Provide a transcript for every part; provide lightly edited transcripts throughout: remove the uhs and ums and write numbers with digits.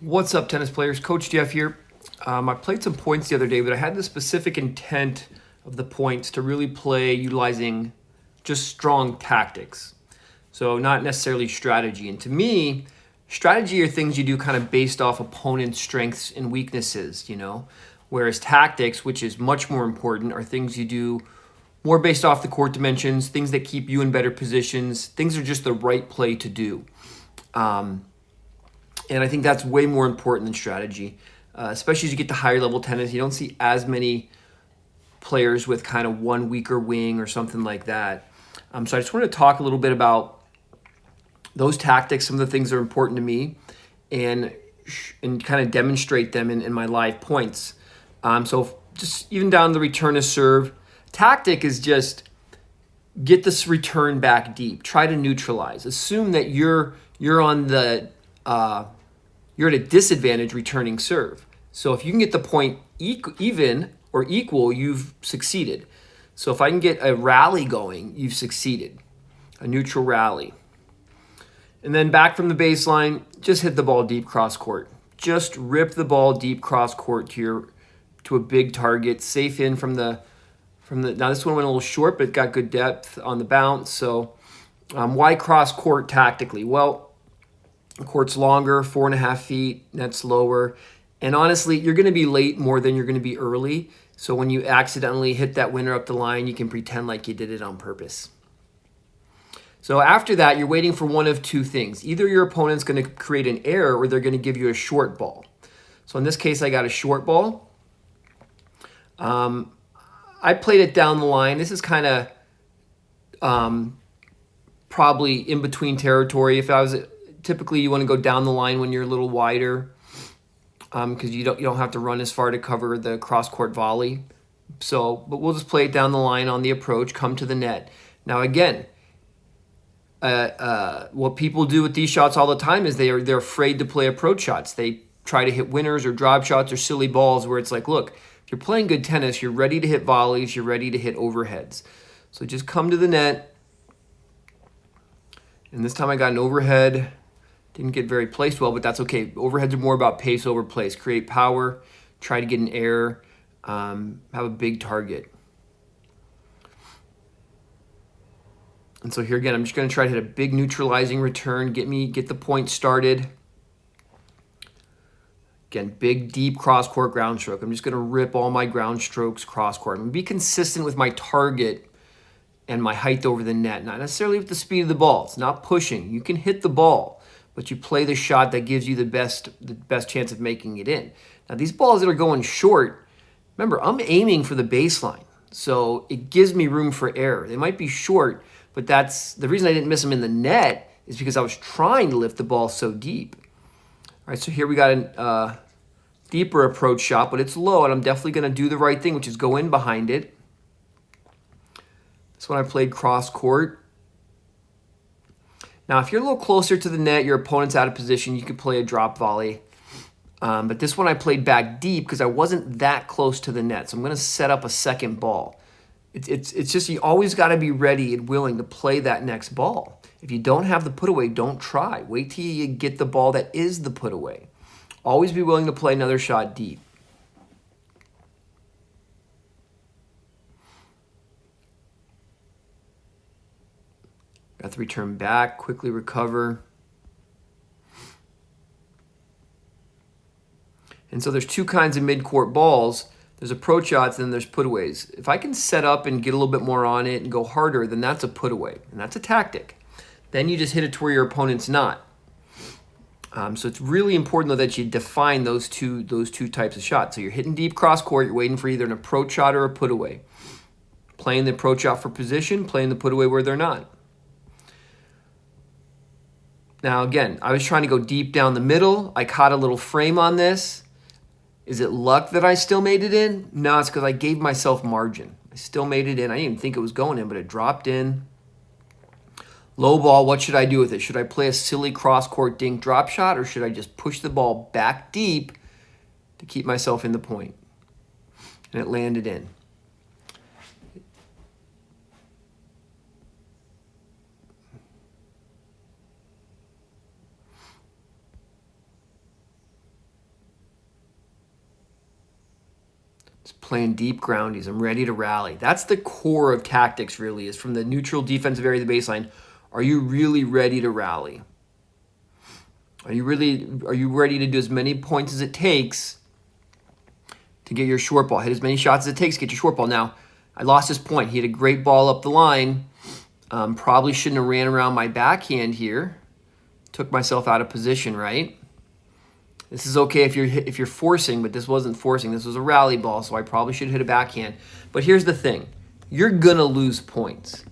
What's up, tennis players? Coach Jeff here. I played some points the other day, but I had the specific intent of the points to really play utilizing just strong tactics. So not necessarily strategy. And to me, strategy are things you do kind of based off opponent's strengths and weaknesses, whereas tactics, which is much more important, are things you do more based off the court dimensions, things that keep you in better positions. Things are just the right play to do. And I think that's way more important than strategy, especially as you get to higher level tennis. You don't see as many players with kind of one weaker wing or something like that. So I just want to talk a little bit about those tactics, some of the things that are important to me, and kind of demonstrate them in my live points. So just even down the return to serve, tactic is just get this return back deep. Try to neutralize. Assume that you're on the you're at a disadvantage returning serve. So if you can get the point even or equal, you've succeeded. So if I can get a rally going, you've succeeded. A neutral rally. And then back from the baseline, just hit the ball deep cross court. Just rip the ball deep cross court to a big target, safe in from the now this one went a little short, but it got good depth on the bounce. So why cross court tactically? Well, the court's longer, 4.5 feet, net's lower. And honestly, you're going to be late more than you're going to be early. So when you accidentally hit that winner up the line, you can pretend like you did it on purpose. So after that, you're waiting for one of two things. Either your opponent's going to create an error or they're going to give you a short ball. So in this case, I got a short ball. I played it down the line. This is kind of probably in between territory. If I was typically you want to go down the line when you're a little wider, because you don't have to run as far to cover the cross court volley. So, but we'll just play it down the line on the approach, come to the net. Now again, what people do with these shots all the time is they're afraid to play approach shots. They try to hit winners or drop shots or silly balls where it's like, look, if you're playing good tennis, you're ready to hit volleys, you're ready to hit overheads. So just come to the net. And this time I got an overhead. Didn't get very placed well, but that's okay. Overheads are more about pace over place. Create power, try to get an error, have a big target. And so here again, I'm just going to try to hit a big neutralizing return, get the point started. Again, big, deep cross-court ground stroke. I'm just going to rip all my ground strokes cross-court. I'm going to be consistent with my target and my height over the net, not necessarily with the speed of the ball. It's not pushing. You can hit the ball, but you play the shot that gives you the best chance of making it in. Now, these balls that are going short, remember, I'm aiming for the baseline, so it gives me room for error. They might be short, but that's the reason I didn't miss them in the net is because I was trying to lift the ball so deep. All right, so here we got a deeper approach shot, but it's low, and I'm definitely going to do the right thing, which is go in behind it. This one I played cross court. Now, if you're a little closer to the net, your opponent's out of position, you could play a drop volley. But this one I played back deep because I wasn't that close to the net. So I'm going to set up a second ball. It's just you always got to be ready and willing to play that next ball. If you don't have the put away, don't try. Wait till you get the ball that is the put away. Always be willing to play another shot deep. Got the return back, quickly recover. And so there's two kinds of mid-court balls. There's approach shots and then there's putaways. If I can set up and get a little bit more on it and go harder, then that's a putaway, and that's a tactic. Then you just hit it to where your opponent's not. So it's really important though that you define those two types of shots. So you're hitting deep cross court, you're waiting for either an approach shot or a putaway. Playing the approach shot for position, playing the putaway where they're not. Now again, I was trying to go deep down the middle. I caught a little frame on this. Is it luck that I still made it in? No, it's because I gave myself margin. I still made it in. I didn't even think it was going in, but it dropped in. Low ball, what should I do with it? Should I play a silly cross-court dink drop shot, or should I just push the ball back deep to keep myself in the point? And it landed in. playing deep groundies. I'm ready to rally. That's the core of tactics, really, is from the neutral defensive area of the baseline. Are you really ready to rally? Are you ready to do as many points as it takes to get your short ball? Hit as many shots as it takes to get your short ball. Now, I lost this point. He had a great ball up the line. Probably shouldn't have ran around my backhand here. Took myself out of position, right? This is okay if you're forcing, but this wasn't forcing. This was a rally ball, so I probably should hit a backhand. But here's the thing. You're going to lose points.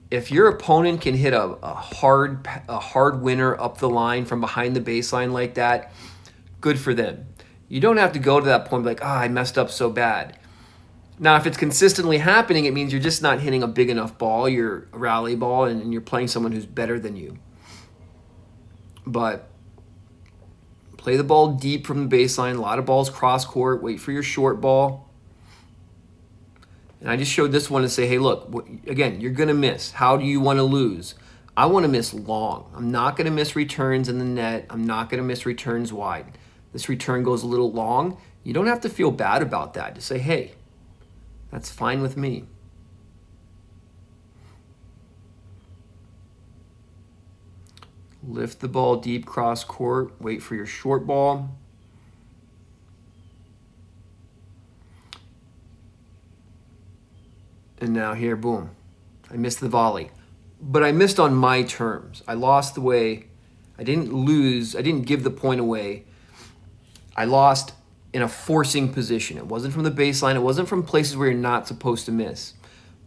If your opponent can hit a hard winner up the line from behind the baseline like that, good for them. You don't have to go to that point like, I messed up so bad. Now, if it's consistently happening, it means you're just not hitting a big enough ball. You're a rally ball, and you're playing someone who's better than you. But play the ball deep from the baseline. A lot of balls cross court. Wait for your short ball. And I just showed this one to say, hey, look, again, you're going to miss. How do you want to lose? I want to miss long. I'm not going to miss returns in the net. I'm not going to miss returns wide. This return goes a little long. You don't have to feel bad about that. Just say, hey, that's fine with me. Lift the ball deep cross court. Wait for your short ball. And now here, boom. I missed the volley. But I missed on my terms. I lost the way. I didn't lose. I didn't give the point away. I lost in a forcing position. It wasn't from the baseline. It wasn't from places where you're not supposed to miss.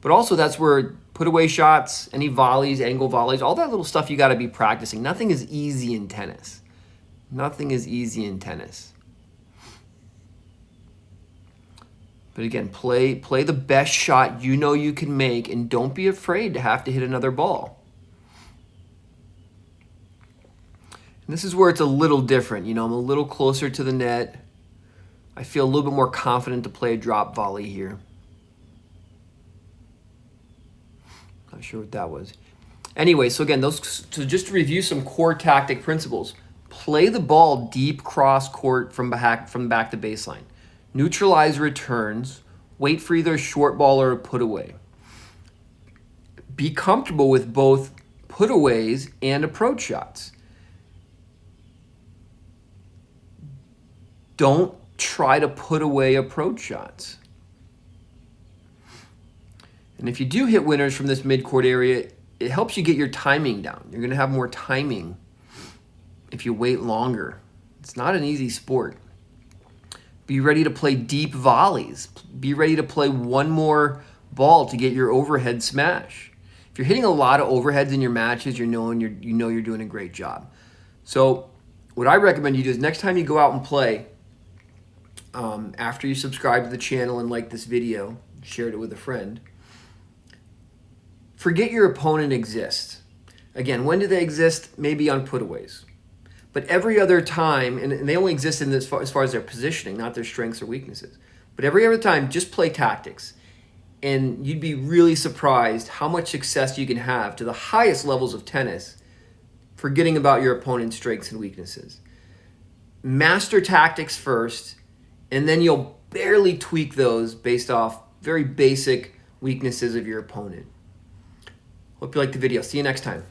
But also that's where put away shots, any volleys, angle volleys, all that little stuff you got to be practicing. Nothing is easy in tennis. Nothing is easy in tennis. But again, play the best shot you know you can make, and don't be afraid to have to hit another ball. And this is where it's a little different. I'm a little closer to the net. I feel a little bit more confident to play a drop volley here. Not sure what that was. Anyway, so again, just to review some core tactic principles. Play the ball deep cross court from back to baseline. Neutralize returns. Wait for either a short ball or a put away. Be comfortable with both putaways and approach shots. Don't try to put away approach shots. And if you do hit winners from this mid-court area, it helps you get your timing down. You're going to have more timing if you wait longer. It's not an easy sport. Be ready to play deep volleys. Be ready to play one more ball to get your overhead smash. If you're hitting a lot of overheads in your matches, you're doing a great job. So what I recommend you do is next time you go out and play, after you subscribe to the channel and like this video, shared it with a friend, forget your opponent exists. Again, when do they exist? Maybe on putaways. But every other time, and they only exist in this as far as their positioning, not their strengths or weaknesses. But every other time, just play tactics. And you'd be really surprised how much success you can have to the highest levels of tennis, forgetting about your opponent's strengths and weaknesses. Master tactics first, and then you'll barely tweak those based off very basic weaknesses of your opponent. Hope you liked the video. See you next time.